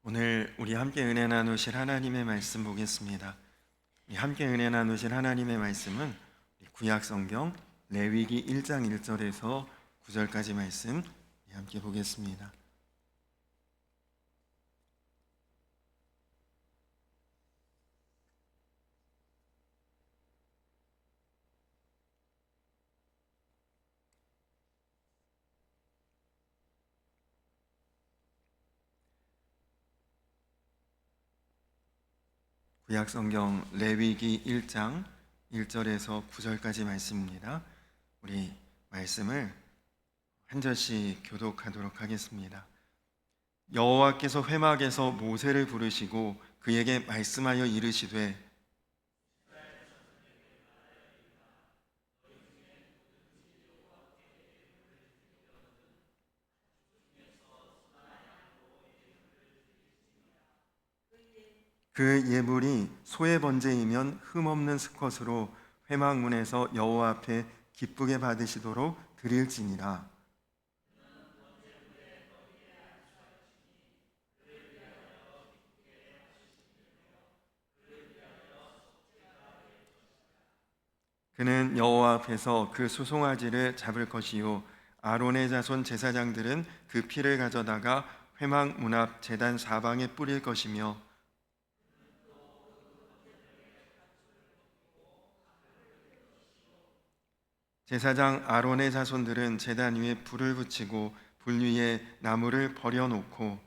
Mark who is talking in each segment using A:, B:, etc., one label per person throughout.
A: 오늘 우리 함께 은혜 나누실 하나님의 말씀 보겠습니다. 우리 함께 은혜 나누실 하나님의 말씀은 구약 성경 레위기 1장 1절에서 9절까지 말씀 함께 보겠습니다. 구약 성경 레위기 1장 1절에서 9절까지 말씀입니다. 우리 말씀을 한 절씩 교독하도록 하겠습니다. 여호와께서 회막에서 모세를 부르시고 그에게 말씀하여 이르시되 그 예물이 소의 번제이면 흠없는 수컷으로 회막문에서 여호와 앞에 기쁘게 받으시도록 드릴지니라. 그는 여호와 앞에서 그 수송아지를 잡을 것이요 아론의 자손 제사장들은 그 피를 가져다가 회막 문 앞 제단 사방에 뿌릴 것이며 제사장 아론의 자손들은 제단 위에 불을 붙이고 불 위에 나무를 버려놓고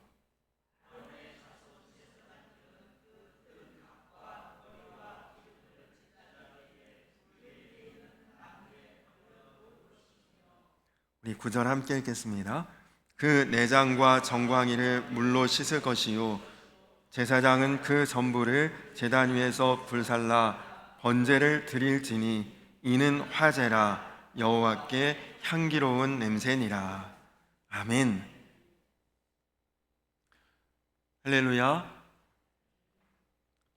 A: 우리 구절 함께 읽겠습니다. 그 내장과 정광이를 물로 씻을 것이요 제사장은 그 전부를 제단 위에서 불살라 번제를 드릴지니 이는 화제라 여호와께 향기로운 냄새니라. 아멘. 할렐루야.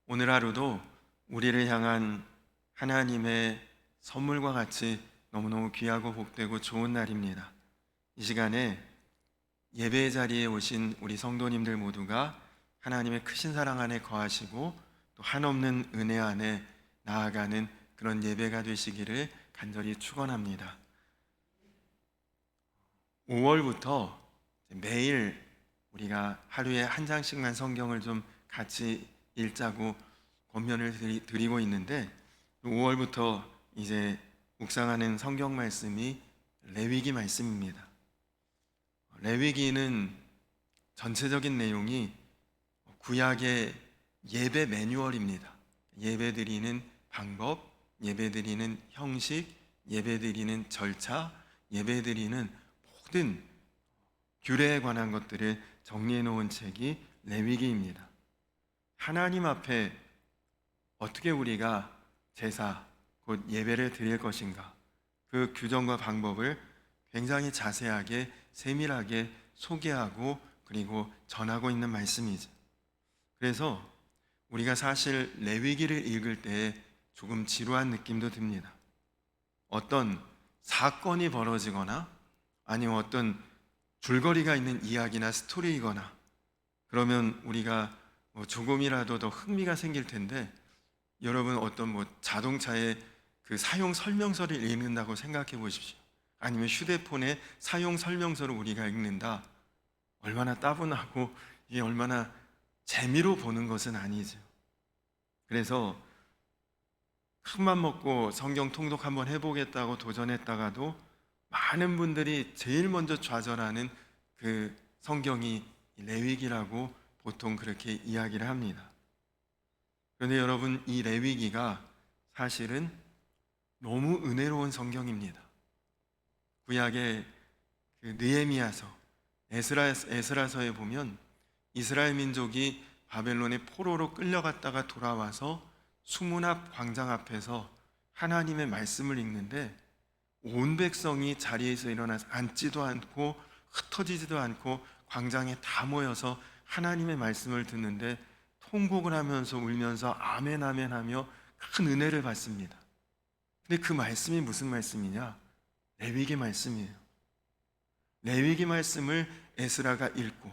A: 오늘 하루도 우리를 향한 하나님의 선물과 같이 너무너무 귀하고 복되고 좋은 날입니다. 이 시간에 예배의 자리에 오신 우리 성도님들 모두가 하나님의 크신 사랑 안에 거하시고 또 한없는 은혜 안에 나아가는 그런 예배가 되시기를 간절히 축원합니다. 5월부터 매일 우리가 하루에 한 장씩만 성경을 좀 같이 읽자고 권면을 드리고 있는데 5월부터 이제 묵상하는 성경 말씀이 레위기 말씀입니다. 레위기는 전체적인 내용이 구약의 예배 매뉴얼입니다. 예배 드리는 방법, 예배 드리는 형식, 예배 드리는 절차, 예배 드리는 모든 규례에 관한 것들을 정리해 놓은 책이 레위기입니다. 하나님 앞에 어떻게 우리가 제사, 곧 예배를 드릴 것인가, 그 규정과 방법을 굉장히 자세하게 세밀하게 소개하고 그리고 전하고 있는 말씀이죠. 그래서 우리가 사실 레위기를 읽을 때 조금 지루한 느낌도 듭니다. 어떤 사건이 벌어지거나 아니면 어떤 줄거리가 있는 이야기나 스토리이거나 그러면 우리가 조금이라도 더 흥미가 생길 텐데, 여러분 어떤 자동차의 그 사용 설명서를 읽는다고 생각해 보십시오. 아니면 휴대폰의 사용 설명서를 우리가 읽는다. 얼마나 따분하고 이게 얼마나 재미로 보는 것은 아니죠. 그래서 큰맘 먹고 성경 통독 한번 해보겠다고 도전했다가도 많은 분들이 제일 먼저 좌절하는 그 성경이 레위기라고 보통 그렇게 이야기를 합니다. 그런데 여러분, 이 레위기가 사실은 너무 은혜로운 성경입니다. 구약의 그 느헤미야서, 에스라서에 보면 이스라엘 민족이 바벨론의 포로로 끌려갔다가 돌아와서 수문 앞 광장 앞에서 하나님의 말씀을 읽는데 온 백성이 자리에서 일어나서 앉지도 않고 흩어지지도 않고 광장에 다 모여서 하나님의 말씀을 듣는데 통곡을 하면서 울면서 아멘 아멘 하며 큰 은혜를 받습니다. 근데 그 말씀이 무슨 말씀이냐? 레위기 말씀이에요. 레위기 말씀을 에스라가 읽고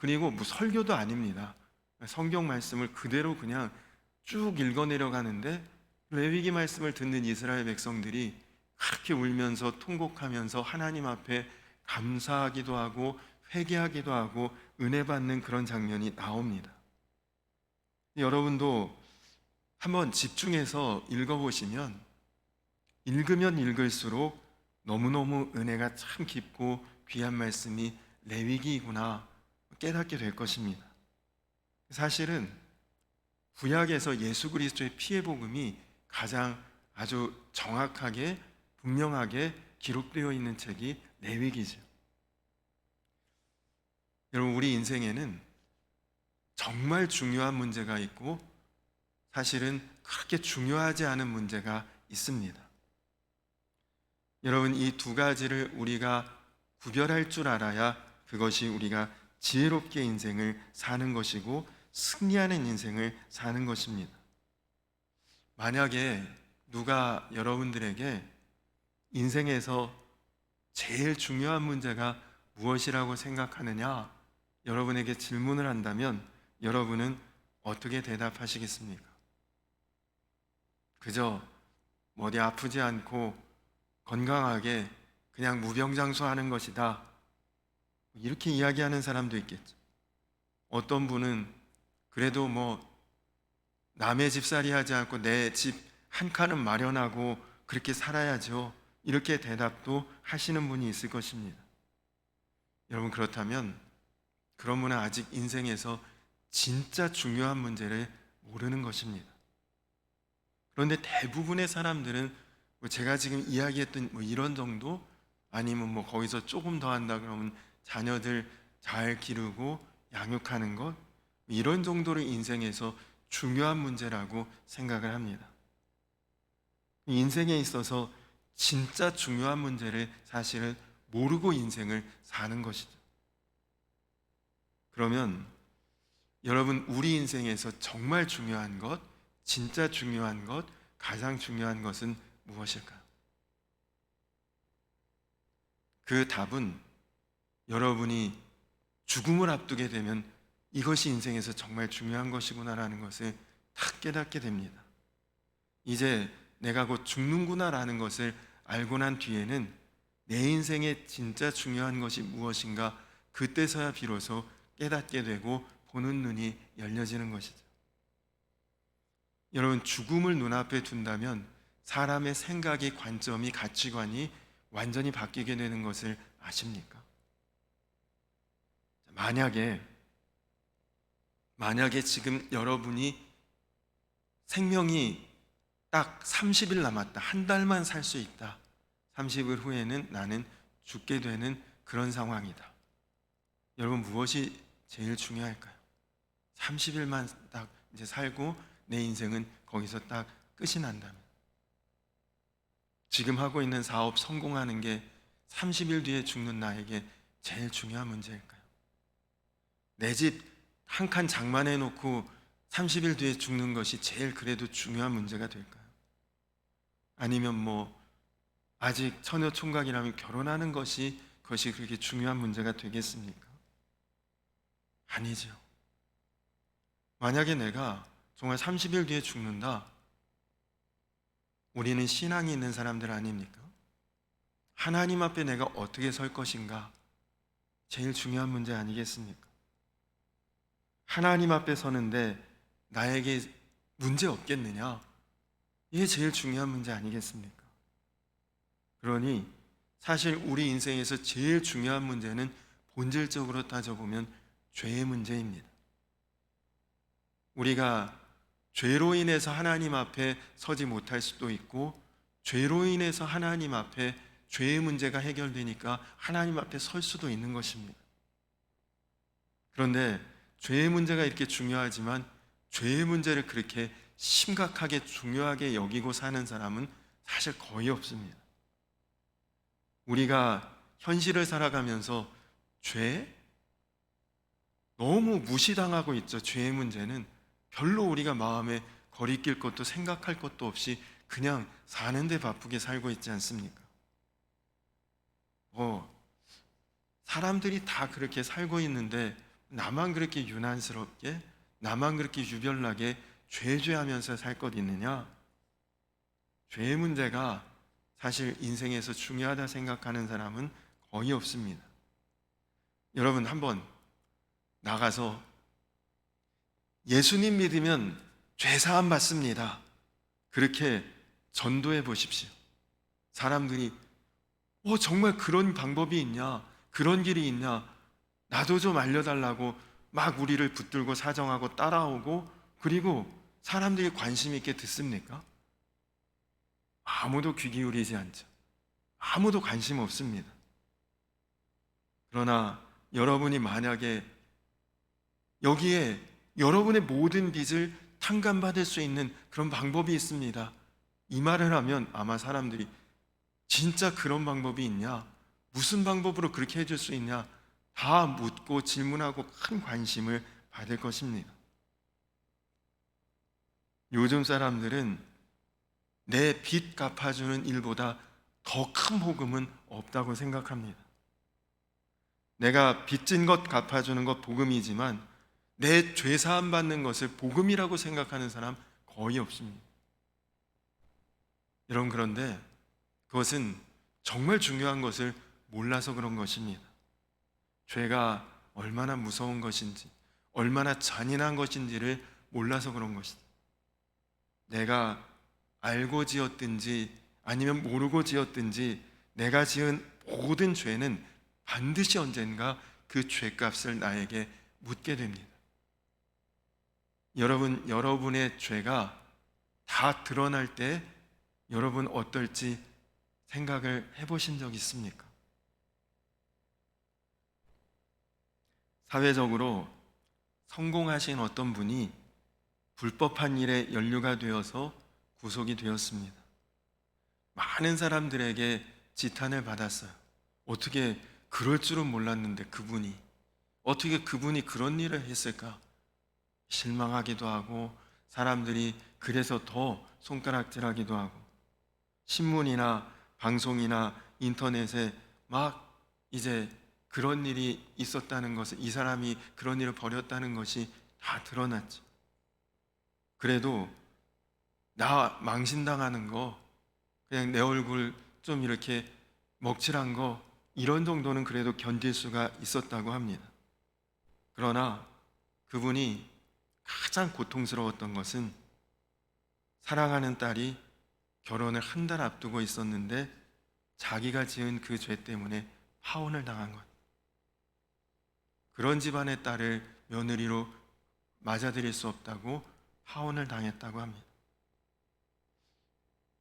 A: 그리고 뭐 설교도 아닙니다. 성경 말씀을 그대로 그냥 쭉 읽어 내려가는데 레위기 말씀을 듣는 이스라엘 백성들이 그렇게 울면서 통곡하면서 하나님 앞에 감사하기도 하고 회개하기도 하고 은혜 받는 그런 장면이 나옵니다. 여러분도 한번 집중해서 읽어보시면 읽으면 읽을수록 너무너무 은혜가 참 깊고 귀한 말씀이 레위기이구나 깨닫게 될 것입니다. 사실은 구약에서 예수 그리스도의 피의 복음이 가장 아주 정확하게 분명하게 기록되어 있는 책이 레위기죠. 여러분, 우리 인생에는 정말 중요한 문제가 있고 사실은 그렇게 중요하지 않은 문제가 있습니다. 여러분, 이 두 가지를 우리가 구별할 줄 알아야 그것이 우리가 지혜롭게 인생을 사는 것이고 승리하는 인생을 사는 것입니다. 만약에 누가 여러분들에게 인생에서 제일 중요한 문제가 무엇이라고 생각하느냐 여러분에게 질문을 한다면 여러분은 어떻게 대답하시겠습니까? 그저 어디 아프지 않고 건강하게 그냥 무병장수하는 것이다 이렇게 이야기하는 사람도 있겠죠. 어떤 분은 그래도 남의 집살이 하지 않고 내 집 한 칸은 마련하고 그렇게 살아야죠 이렇게 대답도 하시는 분이 있을 것입니다. 여러분, 그렇다면 그런 분은 아직 인생에서 진짜 중요한 문제를 모르는 것입니다. 그런데 대부분의 사람들은 제가 지금 이야기했던 이런 정도 아니면 거기서 조금 더 한다 그러면 자녀들 잘 기르고 양육하는 것 이런 정도를 인생에서 중요한 문제라고 생각을 합니다. 인생에 있어서 진짜 중요한 문제를 사실은 모르고 인생을 사는 것이죠. 그러면 여러분, 우리 인생에서 정말 중요한 것, 진짜 중요한 것, 가장 중요한 것은 무엇일까요? 그 답은 여러분이 죽음을 앞두게 되면 이것이 인생에서 정말 중요한 것이구나라는 것을 탁 깨닫게 됩니다. 이제 내가 곧 죽는구나라는 것을 알고 난 뒤에는 내 인생에 진짜 중요한 것이 무엇인가 그때서야 비로소 깨닫게 되고 보는 눈이 열려지는 것이죠. 여러분, 죽음을 눈앞에 둔다면 사람의 생각이, 관점이, 가치관이 완전히 바뀌게 되는 것을 아십니까? 만약에 지금 여러분이 생명이 딱 30일 남았다. 한 달만 살 수 있다. 30일 후에는 나는 죽게 되는 그런 상황이다. 여러분, 무엇이 제일 중요할까요? 30일만 딱 이제 살고 내 인생은 거기서 딱 끝이 난다면 지금 하고 있는 사업 성공하는 게 30일 뒤에 죽는 나에게 제일 중요한 문제일까요? 내 집 한 칸 장만해 놓고 30일 뒤에 죽는 것이 제일 그래도 중요한 문제가 될까요? 아니면 아직 처녀 총각이라면 결혼하는 것이 그것이 그렇게 중요한 문제가 되겠습니까? 아니죠. 만약에 내가 정말 30일 뒤에 죽는다. 우리는 신앙이 있는 사람들 아닙니까? 하나님 앞에 내가 어떻게 설 것인가? 제일 중요한 문제 아니겠습니까? 하나님 앞에 서는데 나에게 문제 없겠느냐? 이게 제일 중요한 문제 아니겠습니까? 그러니 사실 우리 인생에서 제일 중요한 문제는 본질적으로 따져보면 죄의 문제입니다. 우리가 죄로 인해서 하나님 앞에 서지 못할 수도 있고 죄로 인해서 하나님 앞에 죄의 문제가 해결되니까 하나님 앞에 설 수도 있는 것입니다. 그런데 죄의 문제가 이렇게 중요하지만 죄의 문제를 그렇게 심각하게 중요하게 여기고 사는 사람은 사실 거의 없습니다. 우리가 현실을 살아가면서 죄? 너무 무시당하고 있죠. 죄의 문제는 별로 우리가 마음에 거리낄 것도 생각할 것도 없이 그냥 사는데 바쁘게 살고 있지 않습니까? 사람들이 다 그렇게 살고 있는데 나만 그렇게 유난스럽게, 나만 그렇게 유별나게 죄죄하면서 살 것 있느냐? 죄의 문제가 사실 인생에서 중요하다 생각하는 사람은 거의 없습니다. 여러분, 한번 나가서 예수님 믿으면 죄사함 받습니다, 그렇게 전도해 보십시오. 사람들이 정말 그런 방법이 있냐, 그런 길이 있냐, 나도 좀 알려달라고 막 우리를 붙들고 사정하고 따라오고, 그리고 사람들이 관심 있게 듣습니까? 아무도 귀 기울이지 않죠. 아무도 관심 없습니다. 그러나 여러분이 만약에 여기에 여러분의 모든 빚을 탕감받을 수 있는 그런 방법이 있습니다, 이 말을 하면 아마 사람들이 진짜 그런 방법이 있냐? 무슨 방법으로 그렇게 해줄 수 있냐? 다 묻고 질문하고 큰 관심을 받을 것입니다. 요즘 사람들은 내 빚 갚아주는 일보다 더 큰 복음은 없다고 생각합니다. 내가 빚진 것 갚아주는 것 복음이지만 내 죄 사함 받는 것을 복음이라고 생각하는 사람 거의 없습니다. 여러분, 그런데 그것은 정말 중요한 것을 몰라서 그런 것입니다. 죄가 얼마나 무서운 것인지, 얼마나 잔인한 것인지를 몰라서 그런 것이다. 내가 알고 지었든지 아니면 모르고 지었든지 내가 지은 모든 죄는 반드시 언젠가 그 죄값을 나에게 묻게 됩니다. 여러분, 여러분의 죄가 다 드러날 때 여러분 어떨지 생각을 해보신 적 있습니까? 사회적으로 성공하신 어떤 분이 불법한 일에 연루가 되어서 구속이 되었습니다. 많은 사람들에게 지탄을 받았어요. 어떻게 그럴 줄은 몰랐는데 어떻게 그분이 그런 일을 했을까? 실망하기도 하고 사람들이 그래서 더 손가락질하기도 하고, 신문이나 방송이나 인터넷에 막 이제 그런 일이 있었다는 것을, 이 사람이 그런 일을 벌였다는 것이 다 드러났죠. 그래도 나 망신당하는 거, 그냥 내 얼굴 좀 이렇게 먹칠한 거, 이런 정도는 그래도 견딜 수가 있었다고 합니다. 그러나 그분이 가장 고통스러웠던 것은 사랑하는 딸이 결혼을 한 달 앞두고 있었는데 자기가 지은 그 죄 때문에 파혼을 당한 것. 그런 집안의 딸을 며느리로 맞아들일 수 없다고 파혼을 당했다고 합니다.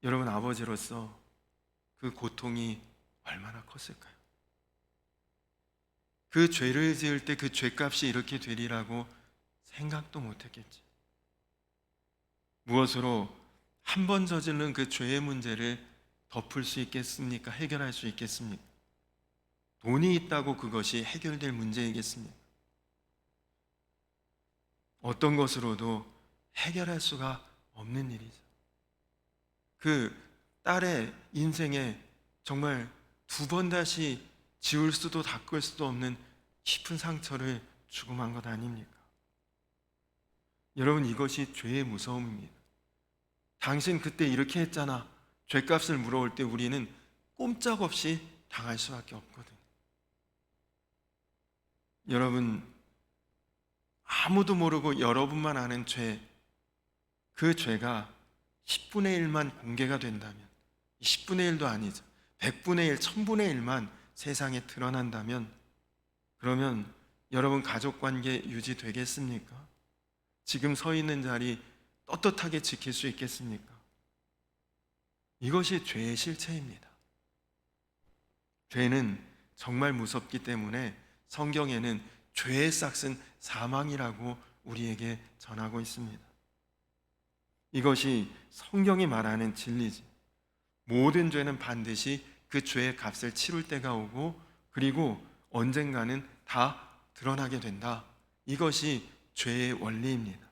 A: 여러분, 아버지로서 그 고통이 얼마나 컸을까요? 그 죄를 지을 때 그 죄값이 이렇게 되리라고 생각도 못했겠지. 무엇으로 한 번 저지른 그 죄의 문제를 덮을 수 있겠습니까? 해결할 수 있겠습니까? 돈이 있다고 그것이 해결될 문제이겠습니까? 어떤 것으로도 해결할 수가 없는 일이죠. 그 딸의 인생에 정말 두 번 다시 지울 수도 닦을 수도 없는 깊은 상처를 주고 만 것 아닙니까? 여러분, 이것이 죄의 무서움입니다. 당신 그때 이렇게 했잖아, 죄값을 물어올 때 우리는 꼼짝없이 당할 수밖에 없거든요. 여러분, 아무도 모르고 여러분만 아는 죄, 그 죄가 10분의 1만 공개가 된다면, 10분의 1도 아니죠, 100분의 1, 1000분의 1만 세상에 드러난다면, 그러면 여러분 가족관계 유지되겠습니까? 지금 서 있는 자리 떳떳하게 지킬 수 있겠습니까? 이것이 죄의 실체입니다. 죄는 정말 무섭기 때문에 성경에는 죄의 싹은 사망이라고 우리에게 전하고 있습니다. 이것이 성경이 말하는 진리지. 모든 죄는 반드시 그 죄의 값을 치룰 때가 오고, 그리고 언젠가는 다 드러나게 된다. 이것이 죄의 원리입니다.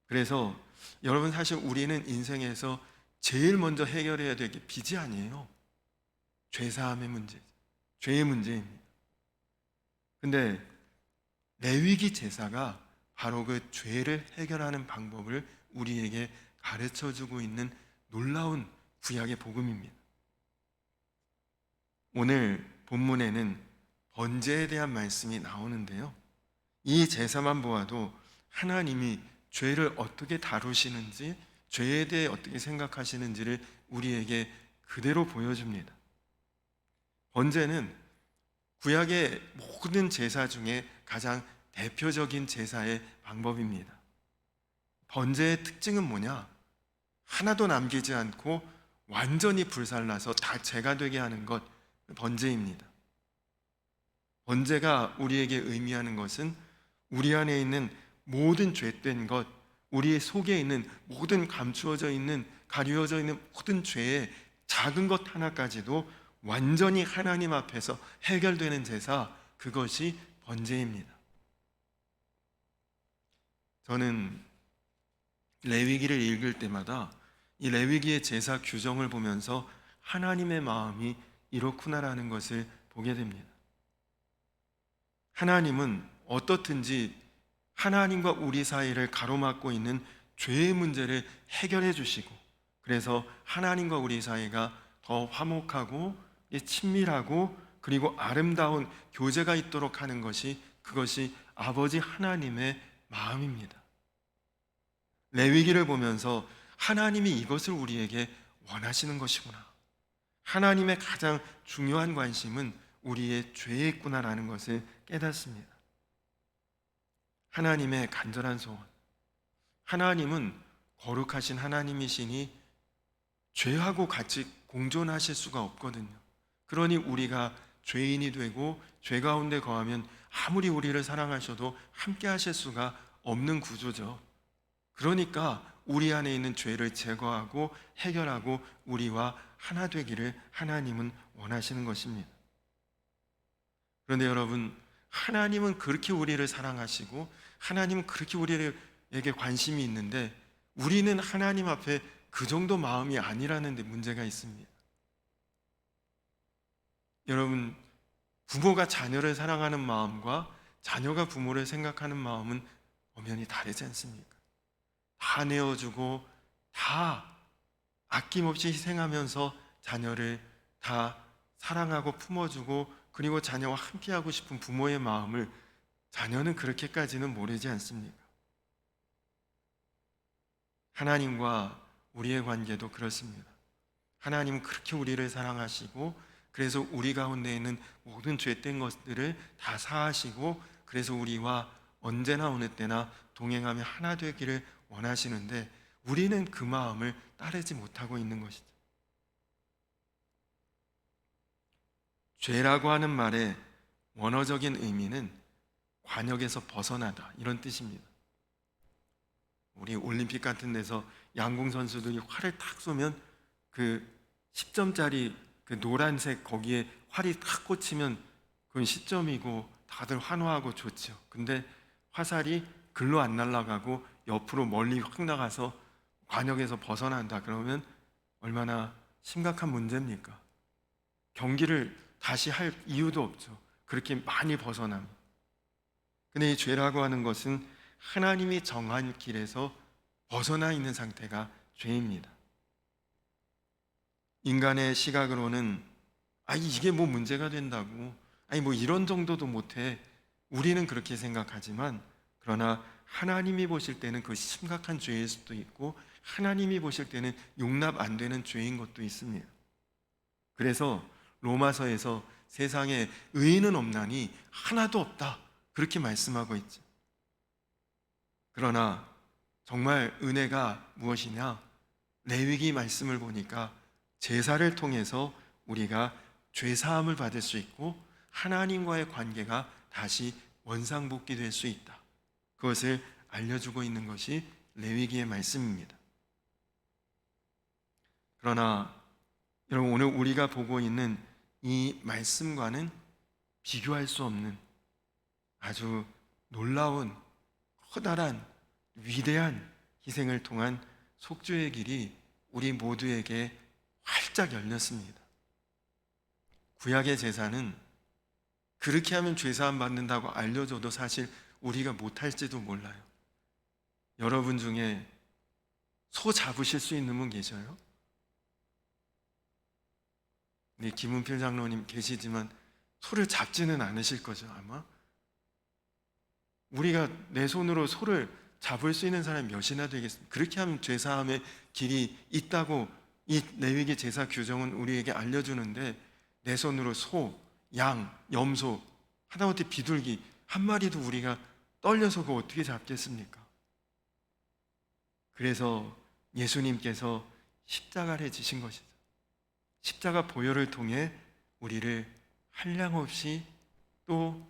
A: 그래서 여러분, 사실 우리는 인생에서 제일 먼저 해결해야 될 게 빚이 아니에요. 죄사함의 문제, 죄의 문제입니다. 근데 레위기 제사가 바로 그 죄를 해결하는 방법을 우리에게 가르쳐 주고 있는 놀라운 구약의 복음입니다. 오늘 본문에는 번제에 대한 말씀이 나오는데요. 이 제사만 보아도 하나님이 죄를 어떻게 다루시는지, 죄에 대해 어떻게 생각하시는지를 우리에게 그대로 보여줍니다. 번제는 구약의 모든 제사 중에 가장 대표적인 제사의 방법입니다. 번제의 특징은 뭐냐? 하나도 남기지 않고 완전히 불살라서 다 제가 되게 하는 것, 번제입니다. 번제가 우리에게 의미하는 것은 우리 안에 있는 모든 죄된 것, 우리 속에 있는 모든 감추어져 있는, 가리워져 있는 모든 죄의 작은 것 하나까지도 완전히 하나님 앞에서 해결되는 제사, 그것이 번제입니다. 저는 레위기를 읽을 때마다 이 레위기의 제사 규정을 보면서 하나님의 마음이 이렇구나라는 것을 보게 됩니다. 하나님은 어떻든지 하나님과 우리 사이를 가로막고 있는 죄의 문제를 해결해 주시고, 그래서 하나님과 우리 사이가 더 화목하고 친밀하고 그리고 아름다운 교제가 있도록 하는 것이, 그것이 아버지 하나님의 마음입니다. 레위기를 보면서 하나님이 이것을 우리에게 원하시는 것이구나, 하나님의 가장 중요한 관심은 우리의 죄에 있구나라는 것을 깨닫습니다. 하나님의 간절한 소원, 하나님은 거룩하신 하나님이시니 죄하고 같이 공존하실 수가 없거든요. 그러니 우리가 죄인이 되고 죄 가운데 거하면 아무리 우리를 사랑하셔도 함께 하실 수가 없는 구조죠. 그러니까 우리 안에 있는 죄를 제거하고 해결하고 우리와 하나 되기를 하나님은 원하시는 것입니다. 그런데 여러분, 하나님은 그렇게 우리를 사랑하시고 하나님은 그렇게 우리에게 관심이 있는데 우리는 하나님 앞에 그 정도 마음이 아니라는 데 문제가 있습니다. 여러분, 부모가 자녀를 사랑하는 마음과 자녀가 부모를 생각하는 마음은 엄연히 다르지 않습니까? 다 내어주고 다 아낌없이 희생하면서 자녀를 다 사랑하고 품어주고 그리고 자녀와 함께하고 싶은 부모의 마음을 자녀는 그렇게까지는 모르지 않습니까? 하나님과 우리의 관계도 그렇습니다. 하나님은 그렇게 우리를 사랑하시고 그래서 우리 가운데 있는 모든 죄된 것들을 다 사하시고 그래서 우리와 언제나 어느 때나 동행하며 하나 되기를 원하시는데 우리는 그 마음을 따르지 못하고 있는 것이죠. 죄라고 하는 말의 원어적인 의미는 관역에서 벗어나다, 이런 뜻입니다. 우리 올림픽 같은 데서 양궁 선수들이 활을 탁 쏘면 그 10점짜리 그 노란색 거기에 활이 탁 꽂히면 그건 10점이고 다들 환호하고 좋죠. 근데 화살이 글로 안 날아가고 옆으로 멀리 확 나가서 관역에서 벗어난다 그러면 얼마나 심각한 문제입니까? 경기를 다시 할 이유도 없죠. 그렇게 많이 벗어납니다. 근데 이 죄라고 하는 것은 하나님이 정한 길에서 벗어나 있는 상태가 죄입니다. 인간의 시각으로는 이게 뭐 문제가 된다고, 뭐 이런 정도도 못해, 우리는 그렇게 생각하지만 그러나 하나님이 보실 때는 그 심각한 죄일 수도 있고 하나님이 보실 때는 용납 안 되는 죄인 것도 있습니다. 그래서 로마서에서 세상에 의인은 없나니 하나도 없다, 그렇게 말씀하고 있죠. 그러나 정말 은혜가 무엇이냐? 레위기 말씀을 보니까 제사를 통해서 우리가 죄사함을 받을 수 있고 하나님과의 관계가 다시 원상복귀될 수 있다, 그것을 알려주고 있는 것이 레위기의 말씀입니다. 그러나 여러분, 오늘 우리가 보고 있는 이 말씀과는 비교할 수 없는 아주 놀라운 커다란 위대한 희생을 통한 속죄의 길이 우리 모두에게 활짝 열렸습니다. 구약의 제사는 그렇게 하면 죄사함 받는다고 알려줘도 사실 우리가 못할지도 몰라요. 여러분 중에 소 잡으실 수 있는 분 계셔요? 우리 김은필 장로님 계시지만 소를 잡지는 않으실 거죠, 아마? 우리가 내 손으로 소를 잡을 수 있는 사람이 몇이나 되겠습니까? 그렇게 하면 죄사함의 길이 있다고 이 레위기 제사 규정은 우리에게 알려주는데, 내 손으로 소, 양, 염소, 하다못해 비둘기 한 마리도 우리가 떨려서 그거 어떻게 잡겠습니까? 그래서 예수님께서 십자가를 지신 것이죠. 십자가 보혈을 통해 우리를 한량없이 또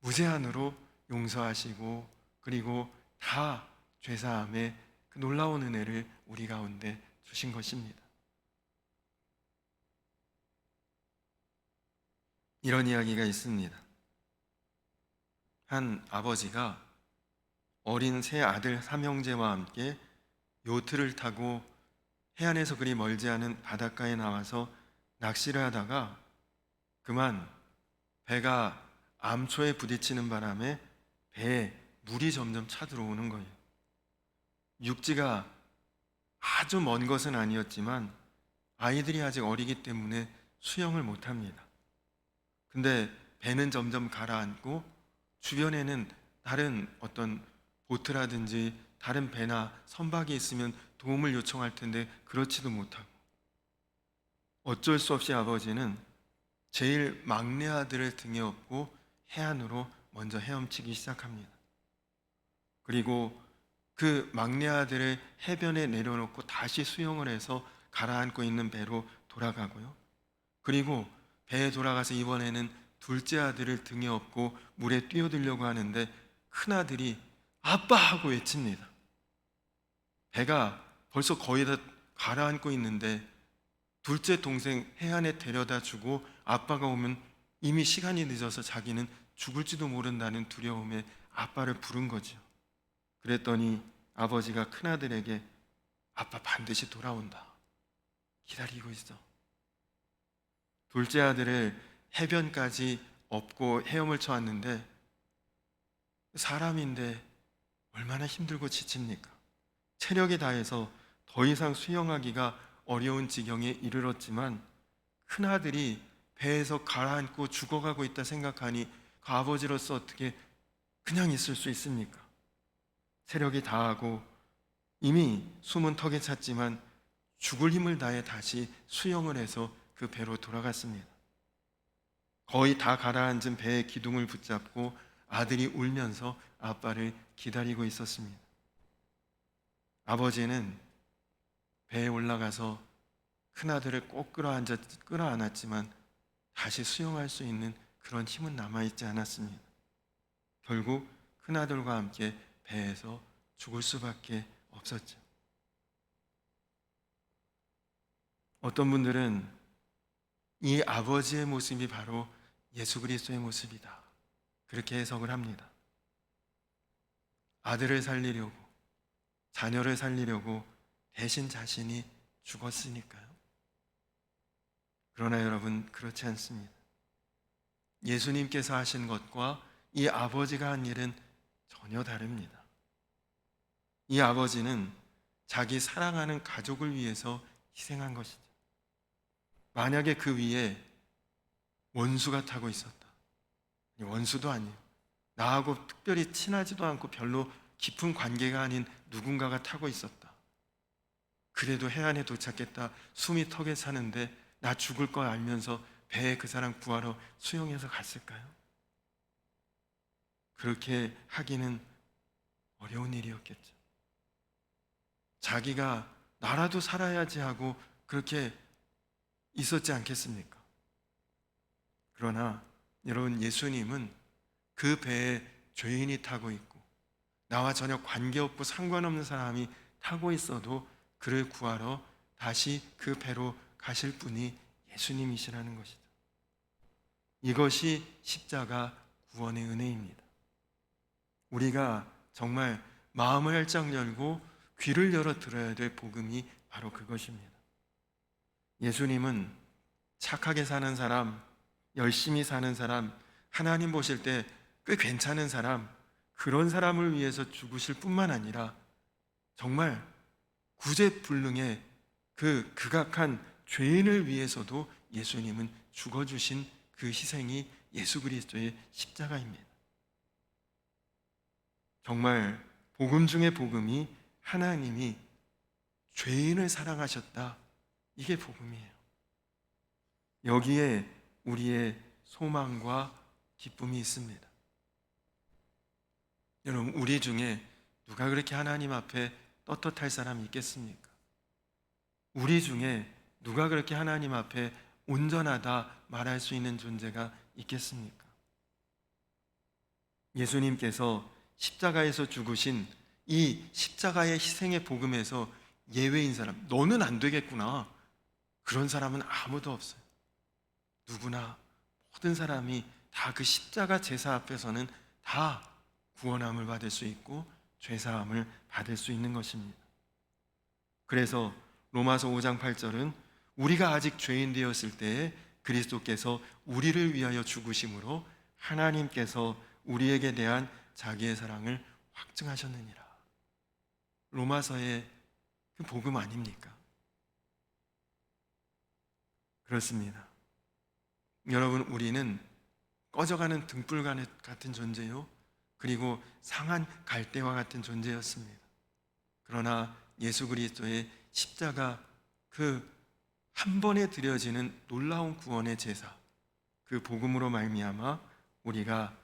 A: 무제한으로 용서하시고, 그리고 다 죄사함의 그 놀라운 은혜를 우리 가운데 주신 것입니다. 이런 이야기가 있습니다. 한 아버지가 어린 세 아들 삼형제와 함께 요트를 타고 해안에서 그리 멀지 않은 바닷가에 나와서 낚시를 하다가 그만 배가 암초에 부딪히는 바람에 배에 물이 점점 차들어오는 거예요. 육지가 아주 먼 것은 아니었지만 아이들이 아직 어리기 때문에 수영을 못합니다. 근데 배는 점점 가라앉고 주변에는 다른 어떤 보트라든지 다른 배나 선박이 있으면 도움을 요청할 텐데 그렇지도 못하고, 어쩔 수 없이 아버지는 제일 막내 아들을 등에 업고 해안으로 먼저 헤엄치기 시작합니다. 그리고 그 막내 아들을 해변에 내려놓고 다시 수영을 해서 가라앉고 있는 배로 돌아가고요. 그리고 배에 돌아가서 이번에는 둘째 아들을 등에 업고 물에 뛰어들려고 하는데 큰 아들이 아빠! 하고 외칩니다. 배가 벌써 거의 다 가라앉고 있는데 둘째 동생 해안에 데려다 주고 아빠가 오면 이미 시간이 늦어서 자기는 죽을지도 모른다는 두려움에 아빠를 부른 거죠. 그랬더니 아버지가 큰아들에게 아빠 반드시 돌아온다, 기다리고 있어. 둘째 아들을 해변까지 업고 헤엄을 쳐왔는데 사람인데 얼마나 힘들고 지칩니까? 체력이 다해서 더 이상 수영하기가 어려운 지경에 이르렀지만 큰아들이 배에서 가라앉고 죽어가고 있다 생각하니 그 아버지로서 어떻게 그냥 있을 수 있습니까? 체력이 다하고 이미 숨은 턱에 찼지만 죽을 힘을 다해 다시 수영을 해서 그 배로 돌아갔습니다. 거의 다 가라앉은 배의 기둥을 붙잡고 아들이 울면서 아빠를 기다리고 있었습니다. 아버지는 배에 올라가서 큰아들을 꼭 끌어안았지만 다시 수영할 수 있는 그런 힘은 남아있지 않았습니다. 결국 큰아들과 함께 배에서 죽을 수밖에 없었죠. 어떤 분들은 이 아버지의 모습이 바로 예수 그리스도의 모습이다, 그렇게 해석을 합니다. 아들을 살리려고, 자녀를 살리려고 대신 자신이 죽었으니까요. 그러나 여러분, 그렇지 않습니다. 예수님께서 하신 것과 이 아버지가 한 일은 전혀 다릅니다. 이 아버지는 자기 사랑하는 가족을 위해서 희생한 것이죠. 만약에 그 위에 원수가 타고 있었다, 원수도 아니에요, 나하고 특별히 친하지도 않고 별로 깊은 관계가 아닌 누군가가 타고 있었다, 그래도 해안에 도착했다, 숨이 턱에 차는데 나 죽을 거 알면서 배에 그 사람 구하러 수영해서 갔을까요? 그렇게 하기는 어려운 일이었겠죠. 자기가 나라도 살아야지 하고 그렇게 있었지 않겠습니까? 그러나 여러분, 예수님은 그 배에 죄인이 타고 있고 나와 전혀 관계없고 상관없는 사람이 타고 있어도 그를 구하러 다시 그 배로 가실 분이 예수님이시라는 것이죠. 이것이 십자가 구원의 은혜입니다. 우리가 정말 마음을 활짝 열고 귀를 열어 들어야 될 복음이 바로 그것입니다. 예수님은 착하게 사는 사람, 열심히 사는 사람, 하나님 보실 때 꽤 괜찮은 사람, 그런 사람을 위해서 죽으실 뿐만 아니라 정말 구제불능의 그 극악한 죄인을 위해서도 예수님은 죽어주신 그 희생이 예수 그리스도의 십자가입니다. 정말 복음 중에 복음이 하나님이 죄인을 사랑하셨다. 이게 복음이에요. 여기에 우리의 소망과 기쁨이 있습니다. 여러분, 우리 중에 누가 그렇게 하나님 앞에 떳떳할 사람이 있겠습니까? 우리 중에 누가 그렇게 하나님 앞에 온전하다 말할 수 있는 존재가 있겠습니까? 예수님께서 십자가에서 죽으신 이 십자가의 희생의 복음에서 예외인 사람, 너는 안 되겠구나, 그런 사람은 아무도 없어요. 누구나, 모든 사람이 다 그 십자가 제사 앞에서는 다 구원함을 받을 수 있고 죄사함을 받을 수 있는 것입니다. 그래서 로마서 5장 8절은 우리가 아직 죄인 되었을 때에 그리스도께서 우리를 위하여 죽으심으로 하나님께서 우리에게 대한 자기의 사랑을 확증하셨느니라. 로마서의 그 복음 아닙니까? 그렇습니다. 여러분, 우리는 꺼져가는 등불 같은 존재요, 그리고 상한 갈대와 같은 존재였습니다. 그러나 예수 그리스도의 십자가, 그 한 번에 드려지는 놀라운 구원의 제사, 그 복음으로 말미암아 우리가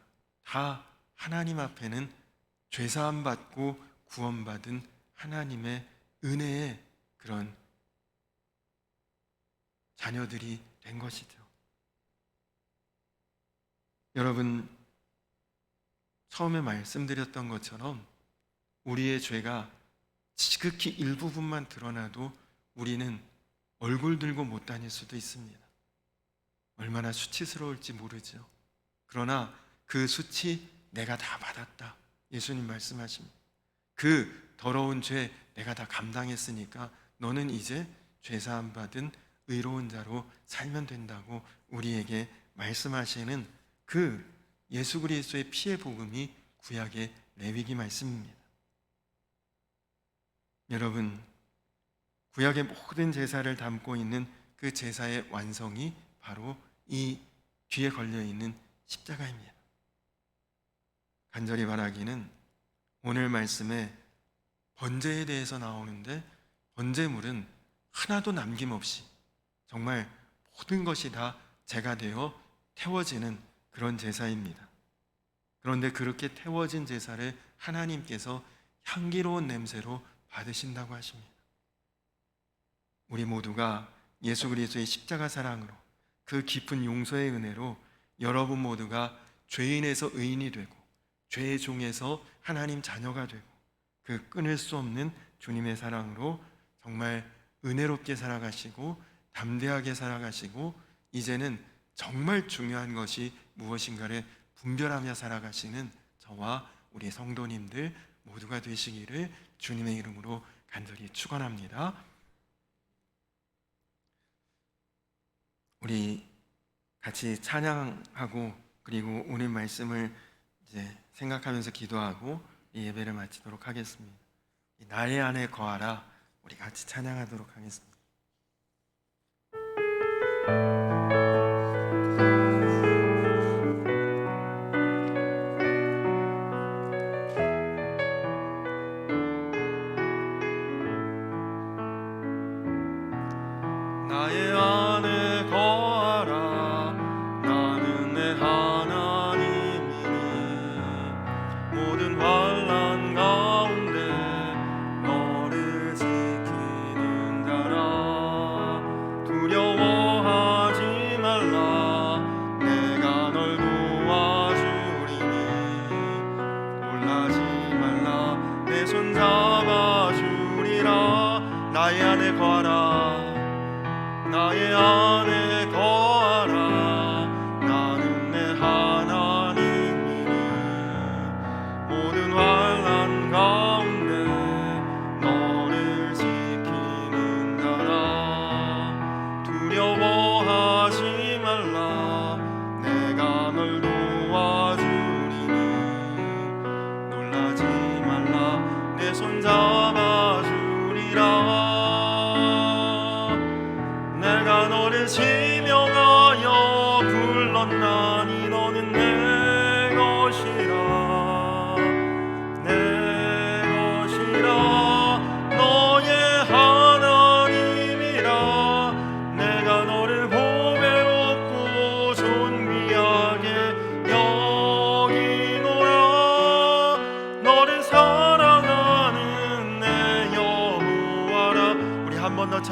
A: 다 하나님 앞에는 죄사함 받고 구원받은 하나님의 은혜의 그런 자녀들이 된 것이죠. 여러분, 처음에 말씀드렸던 것처럼 우리의 죄가 지극히 일부분만 드러나도 우리는 얼굴 들고 못 다닐 수도 있습니다. 얼마나 수치스러울지 모르죠. 그러나 그 수치 내가 다 받았다, 예수님 말씀하십니다. 그 더러운 죄 내가 다 감당했으니까 너는 이제 죄사함 받은 의로운 자로 살면 된다고 우리에게 말씀하시는 그 예수 그리스도의 피의 복음이 구약의 레위기 말씀입니다. 여러분, 구약의 모든 제사를 담고 있는 그 제사의 완성이 바로 이 뒤에 걸려있는 십자가입니다. 간절히 바라기는 오늘 말씀에 번제에 대해서 나오는데, 번제물은 하나도 남김없이 정말 모든 것이 다 제가 되어 태워지는 그런 제사입니다. 그런데 그렇게 태워진 제사를 하나님께서 향기로운 냄새로 받으신다고 하십니다. 우리 모두가 예수 그리스도의 십자가 사랑으로, 그 깊은 용서의 은혜로 여러분 모두가 죄인에서 의인이 되고 죄의 종에서 하나님 자녀가 되고 그 끊을 수 없는 주님의 사랑으로 정말 은혜롭게 살아가시고 담대하게 살아가시고, 이제는 정말 중요한 것이 무엇인가를 분별하며 살아가시는 저와 우리 성도님들 모두가 되시기를 주님의 이름으로 간절히 축원합니다. 우리 같이 찬양하고 그리고 오늘 말씀을 이제 생각하면서 기도하고 이 예배를 마치도록 하겠습니다. 나의 안에 거하라, 우리 같이 찬양하도록 하겠습니다. 나의 안에 거하라, 나는 내 하나님이니 모든 환난 가운데 너를 지키는 자라. 두려워하지 말라, 내가 널 도와주리니 놀라지 말라, 내 손 잡아주리라. 나의 안에 거하라, 나의 안에 거하라, 나는 내 하나님이니 모든 환난 가운데 너를 지키는 자라. 두려워하지 말라, 내가 널 도와주리니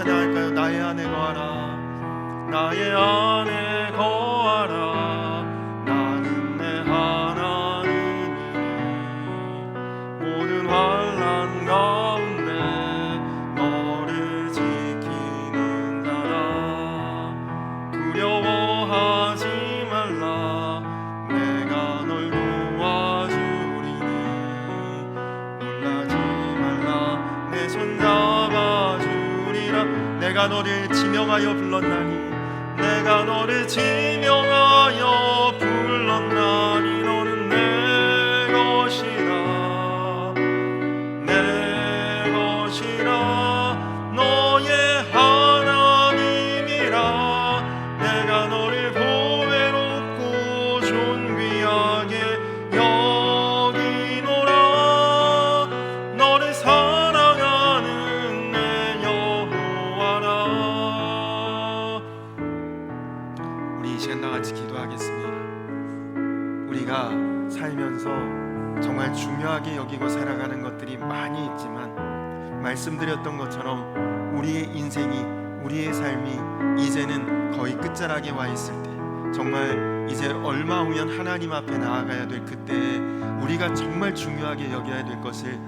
A: 찬양할까요? 나의 안에 거하라, 나의 안에 거하라. 나는 내 하나님이니 모든 환난 가운데 너를 지키는 자라. 두려워하지 말라, 내가 널 도와주리니. 놀라지 말라, 내 손 잡아주리라. 내가 너를 지명하여 불렀나니, 내가 너를 지명하여 불렀나니. 너는 내 것이라, 내 것이라. 너의 하나님이라. 내가 너를 보배롭고 존귀하게 여기노라. 너를 사랑하는 내 여호와라. 우리 이 시간 다같이 기도하겠습니다. 우리가 살면서 정말 중요하게 여기고 살아가는 것들이 많이 있지만, 말씀드렸던 것처럼 우리의 인생이, 우리의 삶이 이제는 거의 끝자락에 와 있을 때, 정말 이제 얼마 후면 하나님 앞에 나아가야 될 그때에 우리가 정말 중요하게 여겨야 될 것을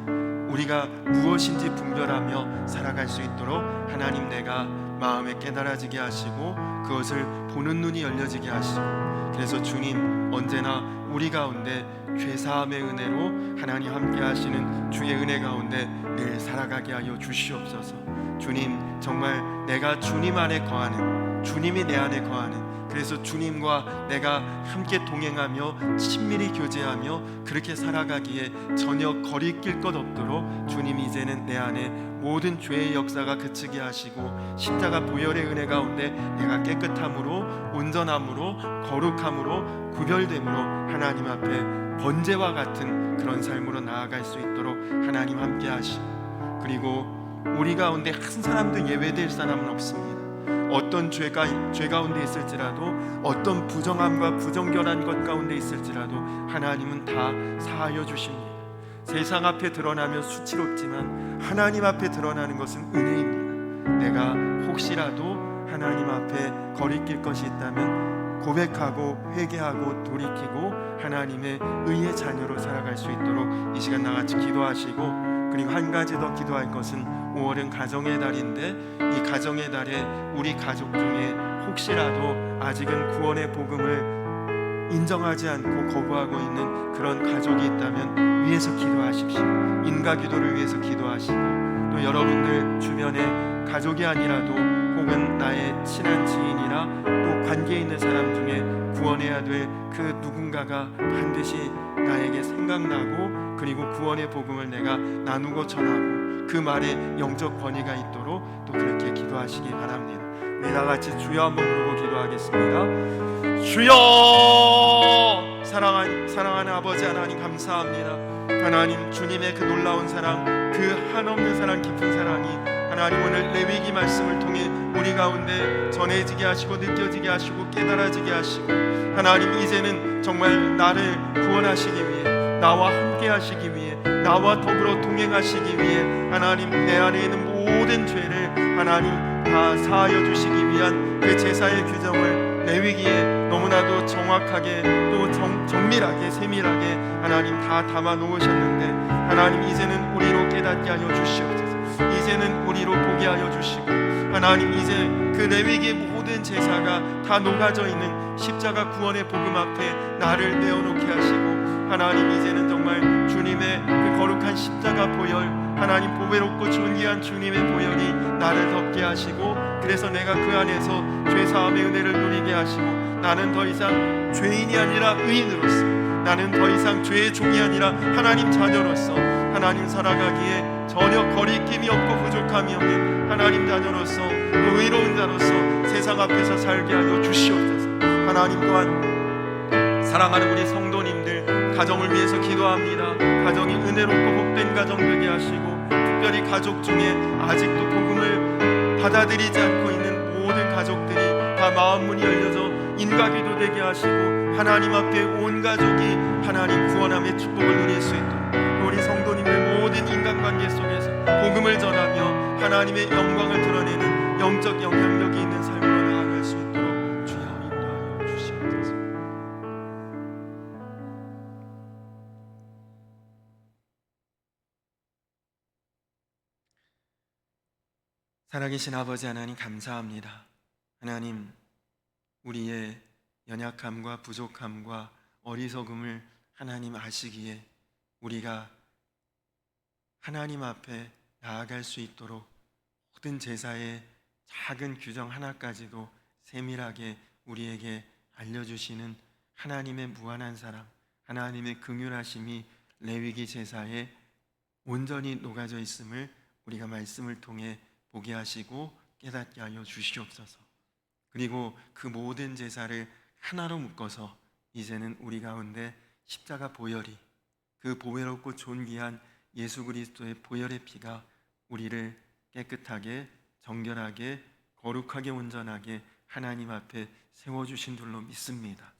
A: 우리가 무엇인지 분별하며 살아갈 수 있도록 하나님 내가 마음에 깨달아지게 하시고 그것을 보는 눈이 열려지게 하시고, 그래서 주님 언제나 우리 가운데 죄사함의 은혜로 하나님 함께 하시는 주의 은혜 가운데 늘 살아가게 하여 주시옵소서. 주님, 정말 내가 주님 안에 거하는, 주님이 내 안에 거하는, 그래서 주님과 내가 함께 동행하며 친밀히 교제하며 그렇게 살아가기에 전혀 거리낄 것 없도록 주님 이제는 내 안에 모든 죄의 역사가 그치게 하시고, 십자가 보혈의 은혜 가운데 내가 깨끗함으로, 온전함으로, 거룩함으로, 구별됨으로 하나님 앞에 번제와 같은 그런 삶으로 나아갈 수 있도록 하나님 함께 하시고, 그리고 우리 가운데 한 사람도 예외될 사람은 없습니다. 어떤 죄 가운데 있을지라도, 어떤 부정함과 부정결한 것 가운데 있을지라도 하나님은 다 사하여 주십니다. 세상 앞에 드러나면 수치롭지만 하나님 앞에 드러나는 것은 은혜입니다. 내가 혹시라도 하나님 앞에 거리낄 것이 있다면 고백하고 회개하고 돌이키고 하나님의 의의 자녀로 살아갈 수 있도록 이 시간 나같이 기도하시고, 그리고 한 가지 더 기도할 것은 5월은 가정의 달인데, 이 가정의 달에 우리 가족 중에 혹시라도 아직은 구원의 복음을 인정하지 않고 거부하고 있는 그런 가족이 있다면 위해서 기도하십시오. 인가 기도를 위해서 기도하시고, 또 여러분들 주변에 가족이 아니라도 혹은 나의 친한 지인이나 또 관계에 있는 사람 중에 구원해야 될 그 누군가가 반드시 나에게 생각나고, 그리고 구원의 복음을 내가 나누고 전하고 그 말에 영적 권위가 있도록 또 그렇게 기도하시기 바랍니다. 우리 다같이 주여 한번 부르고 기도하겠습니다. 주여! 사랑하는 아버지 하나님 감사합니다. 하나님, 주님의 그 놀라운 사랑, 그 한없는 사랑, 깊은 사랑이 하나님 오늘 레위기 말씀을 통해 우리 가운데 전해지게 하시고 느껴지게 하시고 깨달아지게 하시고, 하나님 이제는 정말 나를 구원하시기 위해, 나와 함께 하시기 위해, 나와 더불어 동행하시기 위해 하나님 내 안에 있는 모든 죄를 하나님 다 사하여 주시기 위한 그 제사의 규정을 레위기에 너무나도 정확하게 또 정밀하게 세밀하게 하나님 다 담아 놓으셨는데, 하나님 이제는 우리로 깨닫게 하여 주시옵소서. 이제는 우리로 보게 하여 주시고, 하나님 이제 그 레위기의 모든 제사가 다 녹아져 있는 십자가 구원의 복음 앞에 나를 내어놓게 하시고, 하나님 이제는 정말 주님의 그 거룩한 십자가 보혈, 하나님 보배롭고 존귀한 주님의 보혈이 나를 덮게 하시고, 그래서 내가 그 안에서 죄사함의 은혜를 누리게 하시고, 나는 더 이상 죄인이 아니라 의인으로서, 나는 더 이상 죄의 종이 아니라 하나님 자녀로서 하나님 살아가기에 전혀 거리낌이 없고 부족함이 없는 하나님 자녀로서 의로운 자로서 세상 앞에서 살게 하여 주시옵소서. 하나님 또한 사랑하는 우리 성도님들 가정을 위해서 기도합니다. 가정이 은혜롭고 복된 가정 되게 하시고, 특별히 가족 중에 아직도 복음을 받아들이지 않고 있는 모든 가족들이 다 마음 문이 열려져 인가기도 되게 하시고, 하나님 앞에 온 가족이 하나님 구원함의 축복을 누릴 수 있도록, 우리 성도님들 모든 인간관계 속에서 복음을 전하며 하나님의 영광을 드러내는 영적 영향력이 있는 삶으로 나아갈 수 있도록 주여 인도하여 주시옵소서. 살아계신 아버지 하나님, 감사합니다. 하나님, 우리의 연약함과 부족함과 어리석음을 하나님 아시기에 우리가 하나님 앞에 나아갈 수 있도록 모든 제사의 작은 규정 하나까지도 세밀하게 우리에게 알려주시는 하나님의 무한한 사랑, 하나님의 긍휼하심이 레위기 제사에 온전히 녹아져 있음을 우리가 말씀을 통해 보게 하시고 깨닫게 하여 주시옵소서. 그리고 그 모든 제사를 하나로 묶어서 이제는 우리 가운데 십자가 보혈이, 그 보배롭고 존귀한 예수 그리스도의 보혈의 피가 우리를 깨끗하게, 정결하게, 거룩하게, 온전하게 하나님 앞에 세워주신 줄로 믿습니다.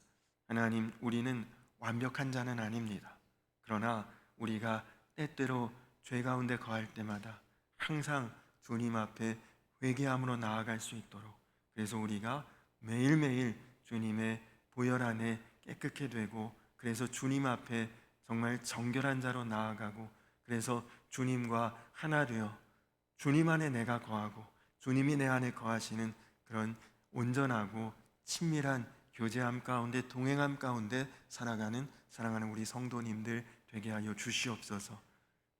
A: 하나님, 우리는 완벽한 자는 아닙니다. 그러나 우리가 때때로 죄 가운데 거할 때마다 항상 주님 앞에 회개함으로 나아갈 수 있도록, 그래서 우리가 매일매일 주님의 보혈 안에 깨끗게 되고, 그래서 주님 앞에 정말 정결한 자로 나아가고, 그래서 주님과 하나 되어 주님 안에 내가 거하고 주님이 내 안에 거하시는 그런 온전하고 친밀한 교제함 가운데, 동행함 가운데 살아가는 사랑하는 우리 성도님들 되게 하여 주시옵소서.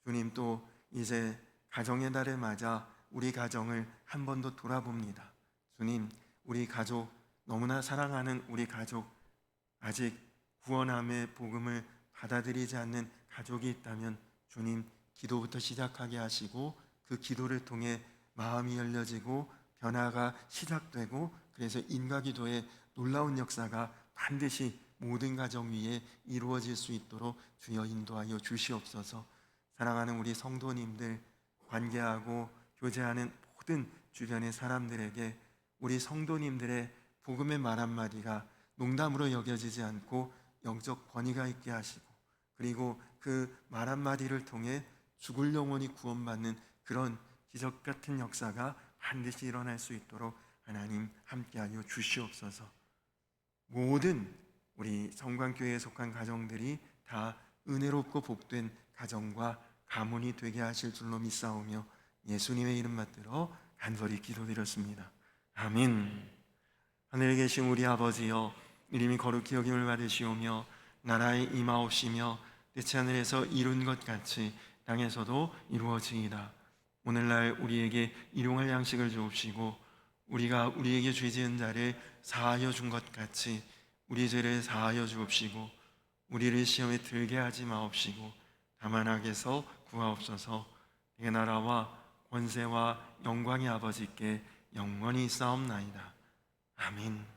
A: 주님, 또 이제 가정의 달을 맞아 우리 가정을 한 번 더 돌아봅니다. 주님, 우리 가족, 너무나 사랑하는 우리 가족, 아직 구원함의 복음을 받아들이지 않는 가족이 있다면 주님, 기도부터 시작하게 하시고 그 기도를 통해 마음이 열려지고 변화가 시작되고, 그래서 인과기도의 놀라운 역사가 반드시 모든 가정 위에 이루어질 수 있도록 주여 인도하여 주시옵소서. 사랑하는 우리 성도님들, 관계하고 교제하는 모든 주변의 사람들에게 우리 성도님들의 복음의 말 한마디가 농담으로 여겨지지 않고 영적 권위가 있게 하시고, 그리고 그 말 한마디를 통해 죽을 영혼이 구원받는 그런 기적 같은 역사가 반드시 일어날 수 있도록 하나님 함께하여 주시옵소서. 모든 우리 성광교회에 속한 가정들이 다 은혜롭고 복된 가정과 가문이 되게 하실 줄로 믿사오며 예수님의 이름 받들어 간절히 기도드렸습니다. 아멘. 하늘에 계신 우리 아버지여, 이름이 거룩히 여김을 받으시오며 나라의 임하옵시며 뜻이 하늘에서 이룬 것 같이 땅에서도 이루어지이다. 오늘날 우리에게 일용할 양식을 주옵시고 우리가 우리에게 죄 지은 자를 사하여 준 것 같이 우리 죄를 사하여 주옵시고 우리를 시험에 들게 하지 마옵시고 다만 악에서 구하옵소서. 내 나라와 권세와 영광의 아버지께 영원히 싸움나이다. 아멘.